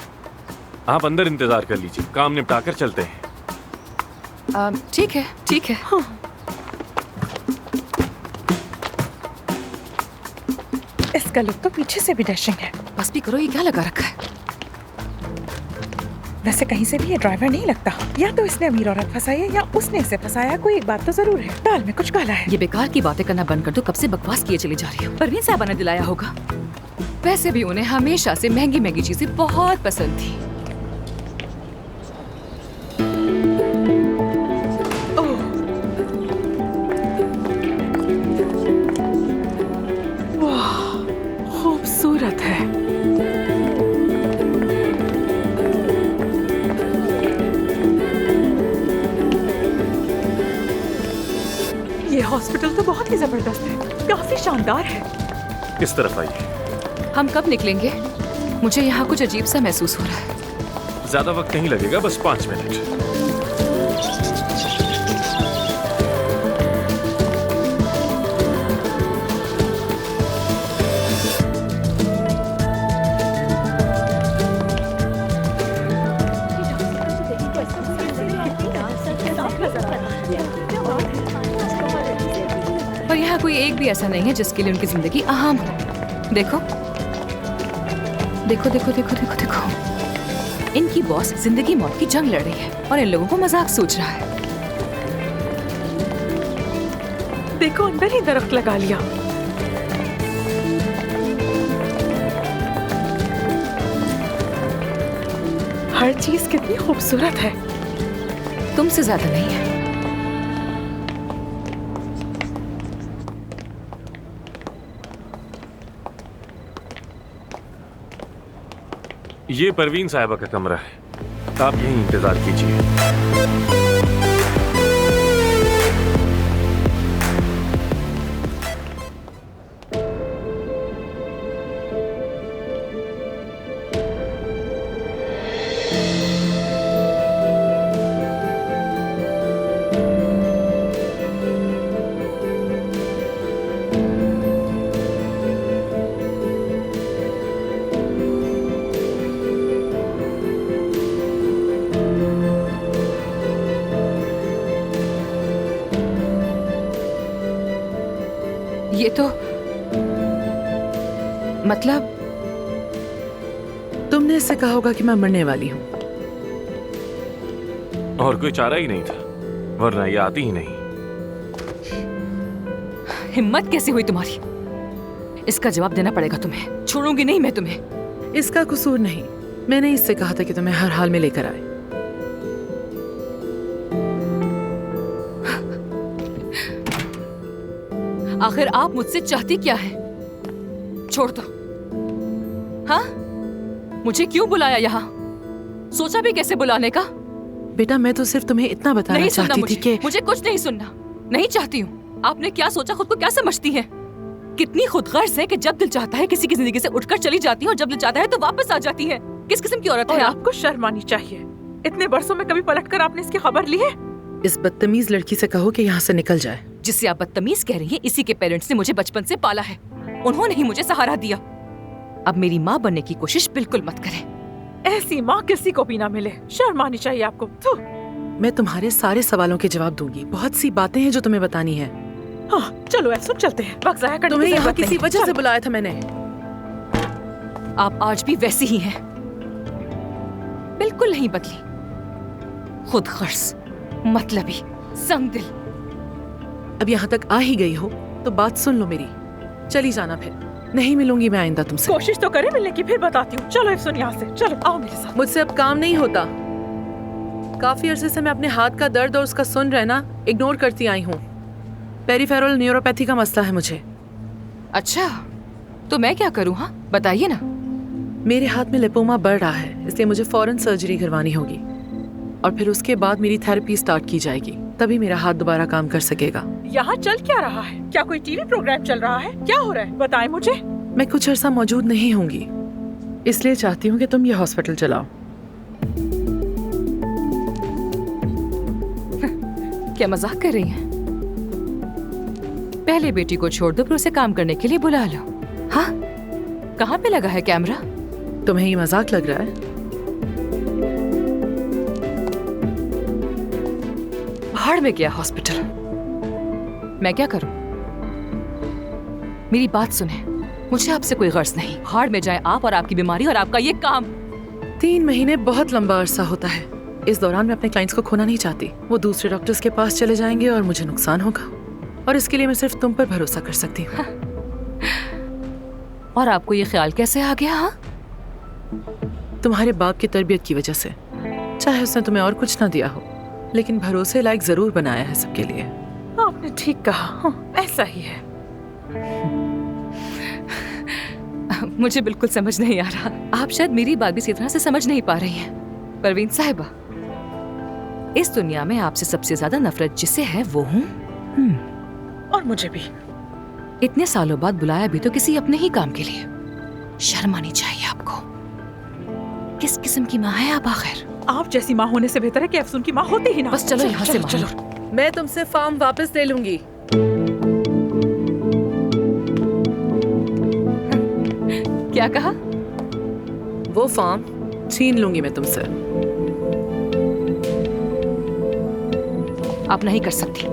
आप अंदर इंतजार कर लीजिए, काम निपटाकर चलते हैं। ठीक है, ठीक है। हाँ। इसका लुक तो पीछे से भी डैशिंग है। बस भी करो, ये क्या लगा रखा है? वैसे कहीं से भी ये ड्राइवर नहीं लगता। या तो इसने अमीर औरत फंसाई है या उसने इसे फंसाया। कोई एक बात तो जरूर है, दाल में कुछ काला है। ये बेकार की बातें करना बंद कर दो। कब से बकवास किए चली जा रही हो। परवीन साहबा ने दिलाया होगा। वैसे भी उन्हें हमेशा से महंगी महंगी चीजें बहुत पसंद थी। वाह, खूबसूरत है। ये हॉस्पिटल तो बहुत ही जबरदस्त है, काफी शानदार है। इस तरफ आइए। हम कब निकलेंगे? मुझे यहाँ कुछ अजीब सा महसूस हो रहा है। ज्यादा वक्त नहीं लगेगा, बस 5 मिनट। पर यहाँ कोई एक भी ऐसा नहीं है जिसके लिए उनकी जिंदगी अहम हो। देखो देखो देखो देखो देखो देखो, इनकी बॉस जिंदगी मौत की जंग लड़ रही है और इन लोगों को मजाक सोच रहा है। देखो, अंदर ही दरख्त लगा लिया। हर चीज कितनी खूबसूरत है। तुमसे ज्यादा नहीं है। ये परवीन साहिबा का कमरा है, आप यहीं इंतजार कीजिए। ये तो मतलब तुमने इससे कहा होगा कि मैं मरने वाली हूँ। और कोई चारा ही नहीं था, वरना ये आती ही नहीं। हिम्मत कैसी हुई तुम्हारी? इसका जवाब देना पड़ेगा तुम्हें। छोड़ूंगी नहीं मैं तुम्हें। इसका कसूर नहीं, मैंने इससे कहा था कि तुम्हें हर हाल में लेकर आए। आखिर आप मुझसे चाहती क्या है? छोड़ दो। हाँ, मुझे क्यों बुलाया यहाँ? सोचा भी कैसे बुलाने का? बेटा मैं तो सिर्फ तुम्हें इतना बताना नहीं सुनना चाहती थी कि मुझे कुछ नहीं सुनना। नहीं चाहती हूँ। आपने क्या सोचा, खुद को क्या समझती है? कितनी खुदगर्ज है कि जब दिल चाहता है किसी की जिंदगी से उठकर चली जाती है और जब दिल चाहता है तो वापस आ जाती है। किस किस्म की औरत है आप? आपको शर्म आनी चाहिए। इतने बरसों में कभी पलटकर आपने इसकी खबर ली है? इस बदतमीज लड़की से कहो कि यहाँ से निकल जाए। जिसे आप बदतमीज कह रही हैं, इसी के पेरेंट्स ने मुझे बचपन से पाला है। उन्होंने ही मुझे सहारा दिया। अब मेरी माँ बनने की कोशिश बिल्कुल मत करें। ऐसी माँ किसी को भी ना मिले। शर्म आनी चाहिए आपको। थू। मैं तुम्हारे सारे सवालों के जवाब दूंगी। बहुत सी बातें हैं जो तुम्हें बतानी है। हाँ चलो ऐसा चलते हैं। वक्त जाया करने तुम्हें यहाँ किसी वजह से बुलाया था मैंने। आप आज भी वैसी ही हैं, बिल्कुल नहीं बदली। खुदगर्ज, मतलबी, संगदिल। अब यहाँ तक आ ही गई हो तो बात सुन लो मेरी। चली जाना फिर। नहीं मिलूंगी मैं आइंदा तुमसे। कोशिश तो करे मिलने की, फिर बताती हूँ। चलो सुन यहाँ से। चलो आओ मेरे साथ। मुझसे अब काम नहीं होता। काफी अरसे से मैं अपने हाथ का दर्द और उसका सुन रहना इग्नोर करती आई हूँ। पेरिफेरल न्यूरोपैथी का मसला है मुझे। अच्छा, तो मैं क्या करूँ? हाँ बताइए ना। मेरे हाथ में लिपोमा बढ़ रहा है, इसलिए मुझे फौरन सर्जरी करवानी होगी और फिर उसके बाद मेरी थेरेपी स्टार्ट की जाएगी। तभी मेरा हाथ दोबारा काम कर सकेगा। यहाँ चल क्या रहा है? क्या कोई टीवी प्रोग्राम चल रहा है? क्या हो रहा है बताएं मुझे। मैं कुछ अर्सा मौजूद नहीं होंगी, इसलिए चाहती हूँ कि तुम ये हॉस्पिटल चलाओ। क्या मजाक कर रही हैं? पहले बेटी को छोड़ दो, फिर उसे काम करने के लिए बुला लो। हाँ, कहाँ पे लगा है कैमरा? तुम्हें ये मजाक लग रहा है? भाड़ में गया हॉस्पिटल। मैं क्या करूं? मेरी बात सुने, मुझे आपसे कोई गर्ज नहीं। भाड़ में जाए आप और आपकी बीमारी और आपका ये काम। 3 महीने बहुत लंबा अरसा होता है। इस दौरान मैं अपने क्लाइंट्स को खोना नहीं चाहती। वो दूसरे डॉक्टर्स के पास चले जाएंगे और मुझे नुकसान होगा, और इसके लिए मैं सिर्फ तुम पर भरोसा कर सकती हूँ। और आपको ये ख्याल कैसे आ गया? हाँ, तुम्हारे बाप की तरबियत की वजह से। चाहे उसने तुम्हें और कुछ ना दिया हो, लेकिन भरोसे लायक जरूर बनाया है सबके लिए। आपने ठीक कहा। हाँ, ऐसा ही है। मुझे बिल्कुल समझ नहीं आ रहा। आप शायद मेरी बात भी इसी तरह से समझ नहीं पा रही हैं। परवीन साहिबा, इस दुनिया में आपसे सबसे ज्यादा नफरत जिसे है वो हूँ। और मुझे भी। इतने सालों बाद बुलाया भी तो किसी अपने ही काम के लिए। शर्म आनी चाहिए आपको। किस किस्म की माँ है आप आखिर? आप जैसी माँ होने से बेहतर है कि अफसून की माँ होती ही ना। बस चलो यहाँ से। चलो। मैं तुमसे फॉर्म वापस ले लूंगी। क्या कहा? वो फॉर्म छीन लूंगी मैं तुमसे। आप नहीं कर सकती।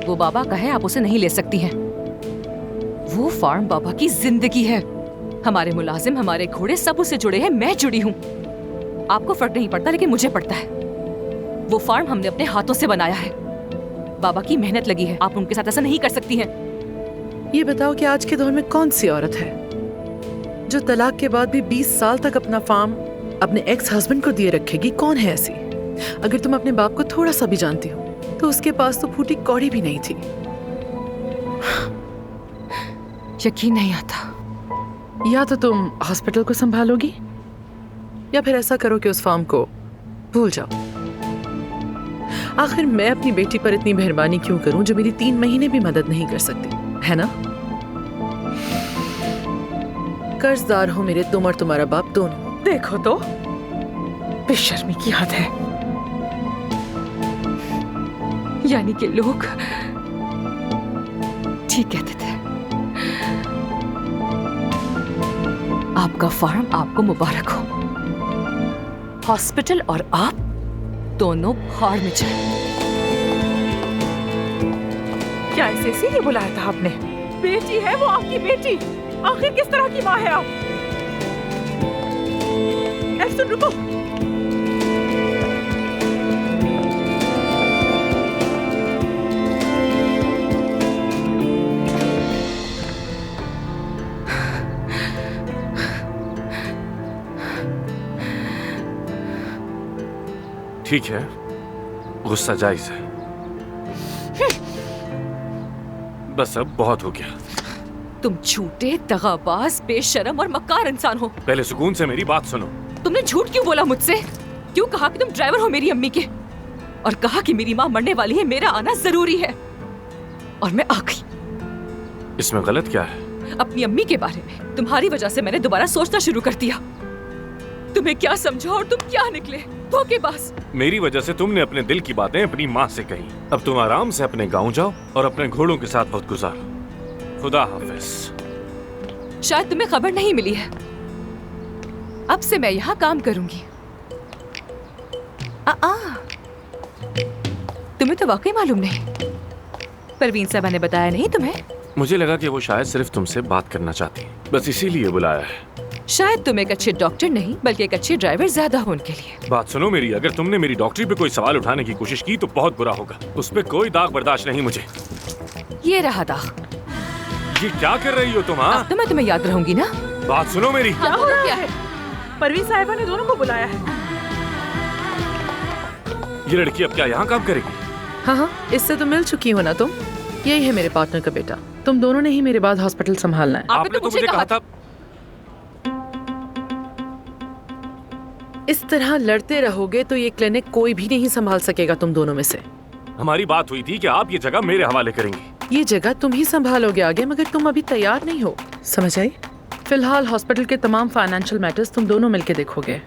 वो बाबा का है, आप उसे नहीं ले सकती हैं। वो फार्म बाबा की जिंदगी है। हमारे मुलाजिम, हमारे घोड़े सब उससे जुड़े हैं। मैं जुड़ी हूँ। आपको फर्क नहीं पड़ता, लेकिन मुझे पड़ता है। वो फार्म हमने अपने हाथों से बनाया है। बाबा की मेहनत लगी है। आप उनके साथ ऐसा नहीं कर सकती हैं। ये बताओ कि आज के दौर में कौन सी औरत है जो तलाक के बाद भी 20 साल तक अपना फार्म अपने एक्स हस्बैंड को दिए रखेगी? कौन है ऐसी? अगर तुम अपने बाप को थोड़ा सा भी जानती हो तो उसके पास तो फूटी कौड़ी भी नहीं थी। यकीन नहीं आता। या तो तुम हॉस्पिटल को संभालोगी या फिर ऐसा करो कि उस फार्म को भूल जाओ। आखिर मैं अपनी बेटी पर इतनी मेहरबानी क्यों करूं जो मेरी 3 महीने भी मदद नहीं कर सकती, है ना? कर्जदार हो मेरे तुम और तुम्हारा बाप दोनों। देखो तो बेशर्मी की हद है। यानी कि लोग ठीक कहते थे। आपका फार्म आपको मुबारक हो। हॉस्पिटल और आप दोनों भाड़ में जाए। क्या ऐसे से ये बुलाया था आपने? बेटी है वो आपकी बेटी। आखिर किस तरह की माँ है आप? सुन रुको। ठीक है, गुस्सा जायज है। बस अब बहुत हो गया। तुम झूठे, दगाबाज, बेशरम और मक्कार इंसान हो। पहले सुकून से मेरी बात सुनो। तुमने झूठ क्यों बोला मुझसे? क्यों कहा कि तुम ड्राइवर हो मेरी अम्मी के? और कहा कि मेरी माँ मरने वाली है, मेरा आना जरूरी है। और मैं आ गई। इसमें गलत क्या है? अपनी अम्मी के बारे में तुम्हारी वजह से मैंने दोबारा सोचना शुरू कर दिया। तुम्हें क्या समझा और तुम क्या निकले धोखेबाज। मेरी वजह से तुमने अपने दिल की बातें अपनी माँ से कही। अब तुम आराम से अपने गांव जाओ और अपने घोड़ों के साथ वक्त गुजारो। खुदा हाफिज। शायद तुम्हें खबर नहीं मिली है, अब से मैं यहाँ काम करूंगी। तुम्हें तो वाकई मालूम नहीं। परवीन साहबा ने बताया नहीं तुम्हें? मुझे लगा कि वो शायद सिर्फ तुमसे बात करना चाहती है, बस इसीलिए बुलाया है। शायद तुम एक अच्छे डॉक्टर नहीं बल्कि एक अच्छे ड्राइवर ज्यादा हो उनके लिए। बात सुनो मेरी, अगर तुमने मेरी डॉक्टरी पे कोई सवाल उठाने की कोशिश की तो बहुत बुरा होगा। उस पे कोई दाग बर्दाश्त नहीं मुझे। ये रहा दाग। ये क्या कर रही हो तुम? हाँ, तो मैं तुम्हें याद रहूंगी ना। बात सुनो मेरी। क्या हो रहा है? परवीन साहिबा ने दोनों को बुलाया है। ये लड़की अब क्या यहाँ काम करेगी? हाँ, इससे तो मिल चुकी हो ना तुम। यही है मेरे पार्टनर का बेटा। तुम दोनों ने ही मेरे बाद हॉस्पिटल संभालना है। आपने तो मुझे कहा था। इस तरह लड़ते रहोगे तो ये क्लिनिक कोई भी नहीं संभाल सकेगा तुम दोनों में से। हमारी बात हुई थी कि आप ये जगह मेरे हवाले करेंगी। ये जगह तुम ही संभालोगे आगे, मगर तुम अभी तैयार नहीं हो, समझ आई? फिलहाल हॉस्पिटल के तमाम फाइनेंशियल मैटर्स तुम दोनों मिलकर देखोगे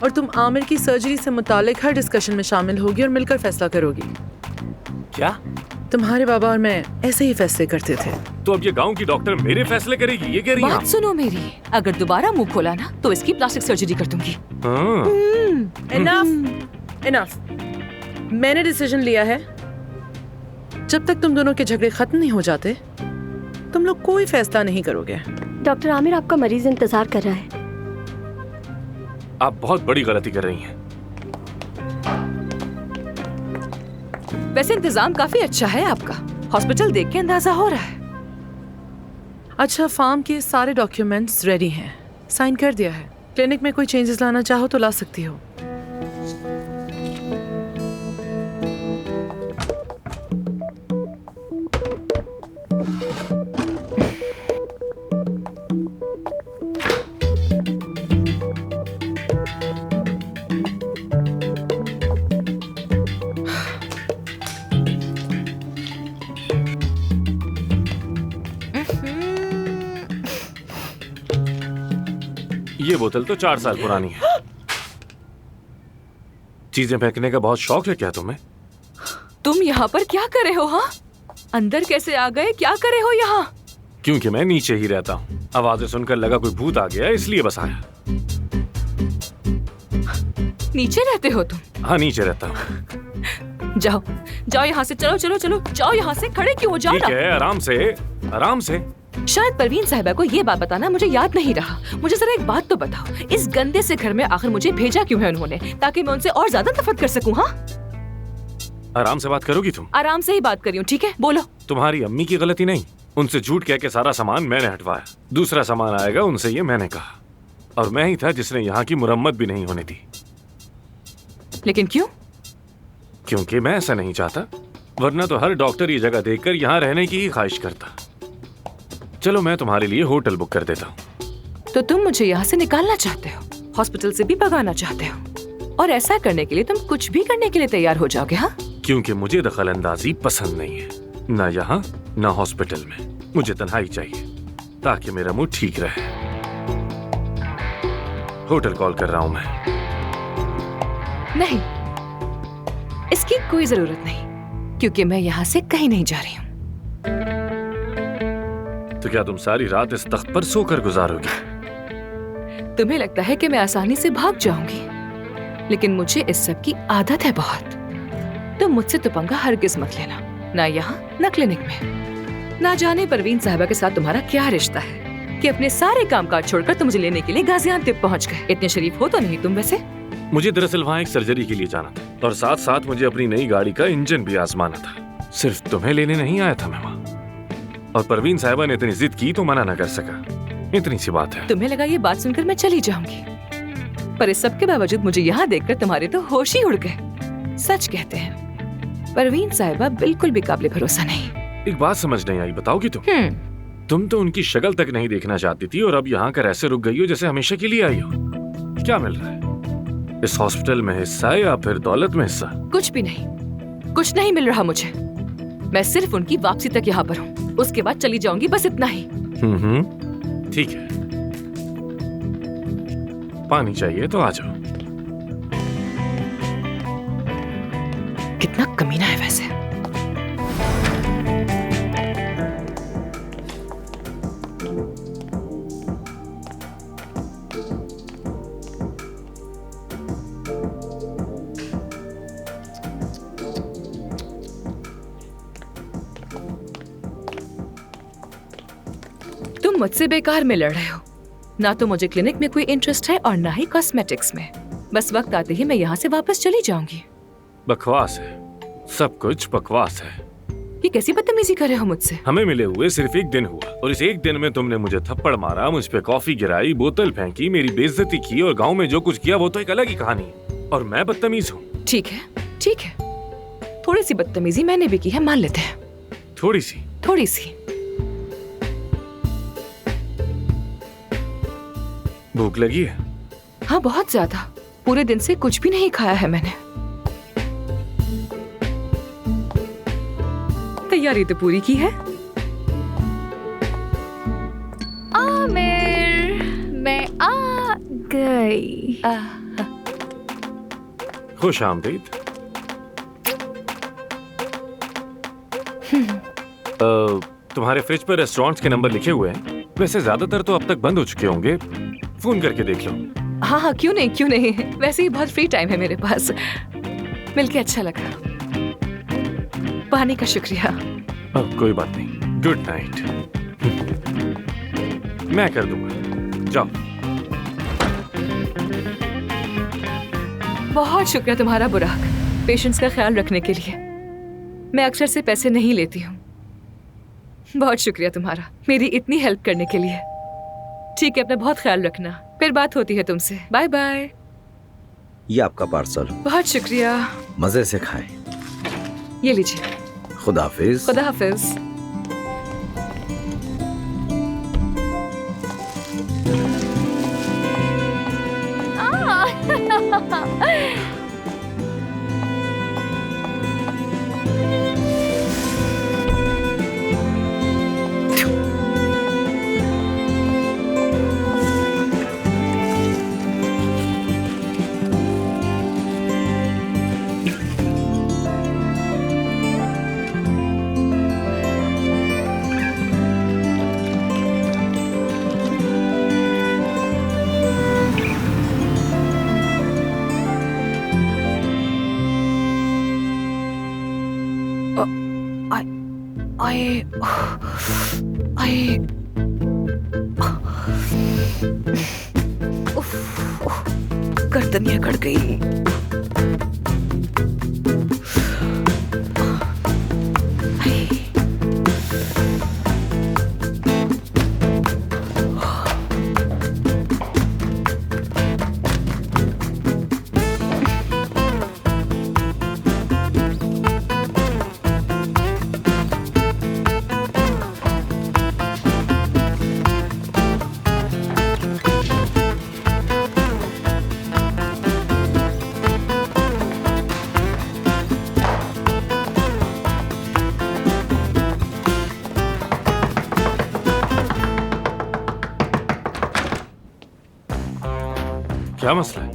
और तुम आमिर की सर्जरी से मुतालिक हर डिस्कशन में शामिल होगी और मिलकर फैसला करोगी। क्या? तुम्हारे बाबा और मैं ऐसे ही फैसले करते थे। तो अब ये गांव की डॉक्टर मेरे फैसले करेगी, ये कह रही हैं? बात सुनो मेरी, अगर दोबारा मुंह खोला ना तो इसकी प्लास्टिक सर्जरी कर दूंगी। इनफ। मैंने डिसीजन लिया है, जब तक तुम दोनों के झगड़े खत्म नहीं हो जाते तुम लोग कोई फैसला नहीं करोगे। डॉक्टर आमिर, आपका मरीज इंतजार कर रहा है। आप बहुत बड़ी गलती कर रही हैं। वैसे इंतजाम काफी अच्छा है आपका, हॉस्पिटल देख के अंदाजा हो रहा है। अच्छा, फार्म के सारे डॉक्यूमेंट्स रेडी हैं, साइन कर दिया है। क्लिनिक में कोई चेंजेस लाना चाहो तो ला सकती हो। ये बोतल तो 4 साल पुरानी है। चीजें फेंकने का बहुत शौक है क्या तुम्हें? तुम यहाँ पर क्या कर रहे हो? हाँ, अंदर कैसे आ गए? क्या कर रहे हो यहाँ? क्योंकि मैं नीचे ही रहता हूँ। आवाजें सुनकर लगा कोई भूत आ गया, इसलिए बस आया। नीचे रहते हो तुम? हाँ, नीचे रहता हूँ। जाओ जाओ यहाँ से, चलो चलो चलो, जाओ यहाँ से। खड़े क्यों हो? जाओ ठीक ना। है, आराम से आराम से। शायद परवीन साहिबा को ये बात बताना मुझे याद नहीं रहा। मुझे जरा एक बात तो बताओ, इस गंदे से घर में आखिर मुझे भेजा क्यों है उन्होंने? ताकि मैं उनसे और ज्यादा नफरत कर सकूं। हाँ, आराम से बात करोगी तुम? आराम से ही बात कर रही हूँ, ठीक है? बोलो। तुम्हारी अम्मी की गलती नहीं, उनसे झूठ कह के सारा सामान मैंने हटवाया। दूसरा सामान आएगा उनसे, ये मैंने कहा, और मैं ही था जिसने यहाँ की मुरम्मत भी नहीं होने दी। लेकिन क्यों? क्योंकि मैं ऐसा नहीं चाहता, वरना तो हर डॉक्टर ये जगह देखकर यहाँ रहने की ही ख्वाहिश करता। चलो, मैं तुम्हारे लिए होटल बुक कर देता हूँ। तो तुम मुझे यहाँ से निकालना चाहते हो, हॉस्पिटल से भी भगाना चाहते हो, और ऐसा करने के लिए तुम कुछ भी करने के लिए तैयार हो जाओगे? हाँ, क्योंकि मुझे दखल अंदाजी पसंद नहीं है, ना यहाँ ना हॉस्पिटल में। मुझे तन्हाई चाहिए ताकि मेरा मूड ठीक रहे। होटल कॉल कर रहा हूँ मैं। नहीं, इसकी कोई जरूरत नहीं, क्योंकि मैं यहाँ से कहीं नहीं जा रही हूँ। तो क्या तुम सारी रात इस तख्त पर सोकर गुजारोगी? तुम्हें लगता है कि मैं आसानी से भाग जाऊंगी, लेकिन मुझे इस सब की आदत है बहुत। तुम मुझसे तो पंगा हरगिज मत लेना। ना यहाँ ना क्लिनिक में। ना जाने परवीन साहिबा के साथ तुम्हारा क्या रिश्ता है कि अपने सारे कामकाज छोड़कर तुम मुझे लेने के लिए गाजियाबाद पहुँच गए। इतने शरीफ हो तो नहीं तुम वैसे। मुझे दरअसल वहाँ एक सर्जरी के लिए जाना था और साथ साथ मुझे अपनी नई गाड़ी का इंजन भी आजमाना था। सिर्फ तुम्हें लेने नहीं आया था मैं वहाँ। और परवीन साहिबा ने इतनी जिद की तो मना न कर सका। इतनी सी बात है। तुम्हें लगा ये बात सुनकर मैं चली जाऊंगी, पर इस सब के बावजूद मुझे यहाँ देखकर तुम्हारे तो होश ही उड़ गए। सच कहते हैं परवीन साहिबा बिल्कुल भी काबिल भरोसा नहीं। एक बात समझ नहीं आई, बताओगी तुम तो उनकी शक्ल तक नहीं देखना चाहती थी और अब यहाँ कर ऐसे रुक गई हो जैसे हमेशा के लिए आई हो। क्या मिल रहा है? इस हॉस्पिटल में हिस्सा या फिर दौलत में हिस्सा? कुछ भी नहीं, कुछ नहीं मिल रहा मुझे। मैं सिर्फ उनकी वापसी तक यहाँ पर हूँ, उसके बाद चली जाऊंगी, बस इतना ही। ठीक है, पानी चाहिए तो आ जाओ। कितना कमीना है वैसे। तुम मुझसे बेकार में लड़ रहे हो। ना तो मुझे क्लिनिक में कोई इंटरेस्ट है और ना ही कॉस्मेटिक्स में। बस वक्त आते ही मैं यहाँ से वापस चली जाऊंगी। बकवास है, सब कुछ बकवास है। ये कैसी बदतमीजी कर रहे हो मुझसे? हमें मिले हुए सिर्फ एक दिन हुआ और इस एक दिन में तुमने मुझे थप्पड़ मारा, मुझ पे कॉफी गिराई, बोतल फेंकी, मेरी बेइज्जती की और गांव में जो कुछ किया वो तो एक अलग ही कहानी है। और मैं बदतमीज हूँ। ठीक है, ठीक है, थोड़ी सी बदतमीजी मैंने भी की है, मान लेते हैं। थोड़ी सी? थोड़ी सी। भूख लगी है? हाँ, बहुत ज्यादा। पूरे दिन से कुछ भी नहीं खाया है मैंने। तैयारी तो पूरी की है। आमिर, मैं आ गई। खुश आमदीद। तुम्हारे फ्रिज पर रेस्टोरेंट्स के नंबर लिखे हुए हैं। वैसे ज्यादातर तो अब तक बंद हो चुके होंगे, फोन करके देख लो। हाँ हाँ, क्यों नहीं, क्यों नहीं। वैसे ही बहुत फ्री टाइम है मेरे पास। मिलके अच्छा लगा। पानी का शुक्रिया। कोई बात नहीं, गुड नाइट। मैं कर दूंगा, जाओ। बहुत शुक्रिया तुम्हारा बुराक, पेशेंट्स का ख्याल रखने के लिए। मैं अक्सर से पैसे नहीं लेती हूँ। बहुत शुक्रिया तुम्हारा मेरी इतनी हेल्प करने के लिए। ठीक है, अपना बहुत ख्याल रखना। फिर बात होती है तुमसे। Bye bye. ये आपका पार्सल। बहुत शुक्रिया। मजे से खाएं। ये लीजिए। खुदा हाफिज। खुदा हाफिज। गर्दनियां कट गई। क्या मसला है?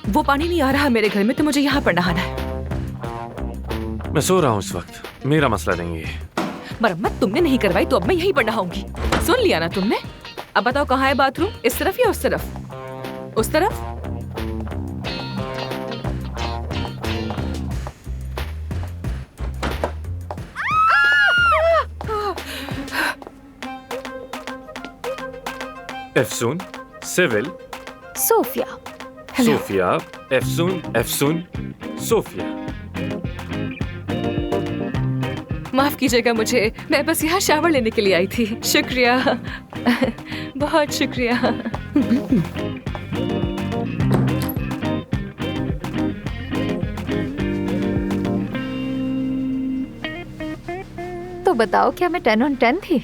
वो पानी नहीं आ रहा मेरे घर में, तो मुझे यहाँ पर नहाना है। मैं सो रहा हूँ इस वक्त, मेरा मसला नहीं है। मरम्मत तुमने नहीं करवाई तो अब मैं यहीं पर नहाऊंगी। सुन लिया ना तुमने? अब बताओ कहाँ है बाथरूम? इस तरफ या उस तरफ? उस तरफ? Efsun, Sibel, Sofia. Sofia, Efsun, Efsun, Sofia. माफ कीजिएगा मुझे, मैं बस यहाँ शावर लेने के लिए आई थी। शुक्रिया, बहुत शुक्रिया। तो बताओ, क्या मैं 10 on 10 थी?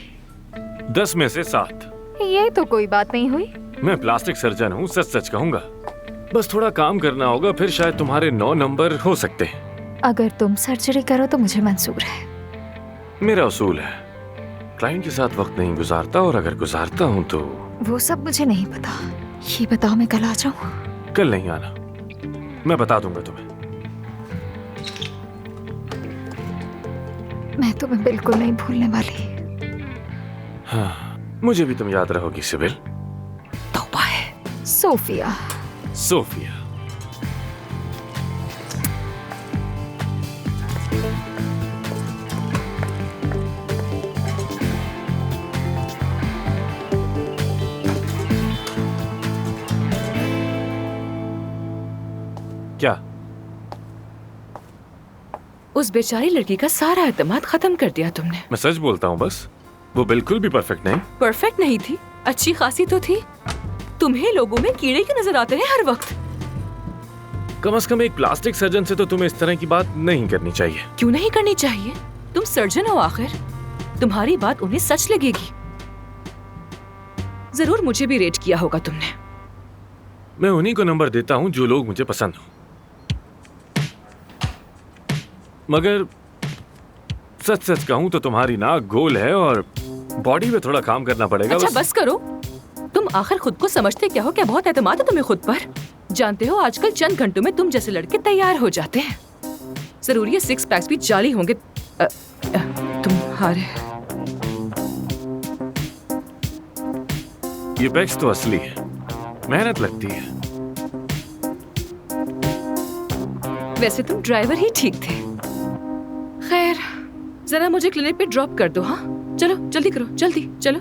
10 में से 7। ये तो कोई बात नहीं हुई। मैं प्लास्टिक सर्जन हूँ, सच सच कहूंगा। बस थोड़ा काम करना होगा, फिर शायद तुम्हारे 9 नंबर हो सकते हैं। अगर तुम सर्जरी करो तो मुझे मंजूर है। मेरा उसूल है, क्लाइंट के साथ वक्त नहीं गुजारता, और अगर गुजारता हूँ तो वो सब मुझे नहीं पता। ये बताओ, मैं कल आ जाऊँ? कल नहीं आना, मैं बता दूंगा तुम्हें। मैं तुम्हें बिल्कुल नहीं भूलने वाली। हाँ, मुझे भी तुम याद रहोगी सिबिल। तौबा है। सोफिया। सोफिया। क्या? उस बेचारी लड़की का सारा एतमाद खत्म कर दिया तुमने। मैं सच बोलता हूँ, बस वो बिल्कुल भी परफेक्ट नहीं। परफेक्ट नहीं थी, अच्छी खासी तो थी। तुम्हें लोगों में कीड़े क्यों नजर आते हैं हर वक्त? कम से कम एक प्लास्टिक सर्जन से तो तुम्हें इस तरह की बात नहीं करनी चाहिए। क्यों नहीं करनी चाहिए? तुम सर्जन हो आखिर, तुम्हारी बात उन्हें सच लगेगी। जरूर मुझे भी रेट किया होगा तुमने। मैं उन्हीं को नंबर देता हूँ जो लोग मुझे पसंद हो, मगर सच सच कहूँ तो तुम्हारी नाक गोल है और बॉडी पे थोड़ा काम करना पड़ेगा। अच्छा बस करो, तुम आखिर खुद को समझते क्या हो? क्या बहुत एतमाद है तुम्हें खुद पर? जानते हो आजकल चंद घंटों में तुम जैसे लड़के तैयार हो जाते हैं। जरूरी है 6 पैक्स भी जाली होंगे तुम्हारे। ये पैक्स तो असली है, मेहनत लगती है। वैसे तुम ड्राइवर ही ठीक थे। खैर, जरा मुझे क्लिनिक पे ड्रॉप कर दो। हाँ चलो, जल्दी करो, जल्दी चलो।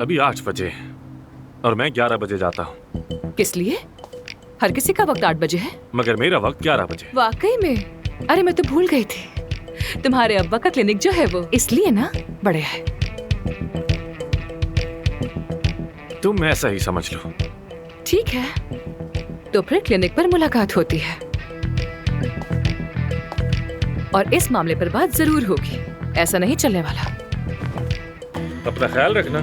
अभी 8 बजे है और मैं 11 बजे जाता हूँ। किस लिए? हर किसी का वक्त 8 बजे है, मगर मेरा वक्त 11 बजे। वाकई में? अरे मैं तो भूल गई थी। तुम्हारे अब्बा का क्लिनिक जो है वो इसलिए ना बढ़िया है। तुम ऐसा ही समझ लो। ठीक है, तो फिर क्लिनिक पर मुलाकात होती है और इस मामले पर बात जरूर होगी। ऐसा नहीं चलने वाला। अपना ख्याल रखना।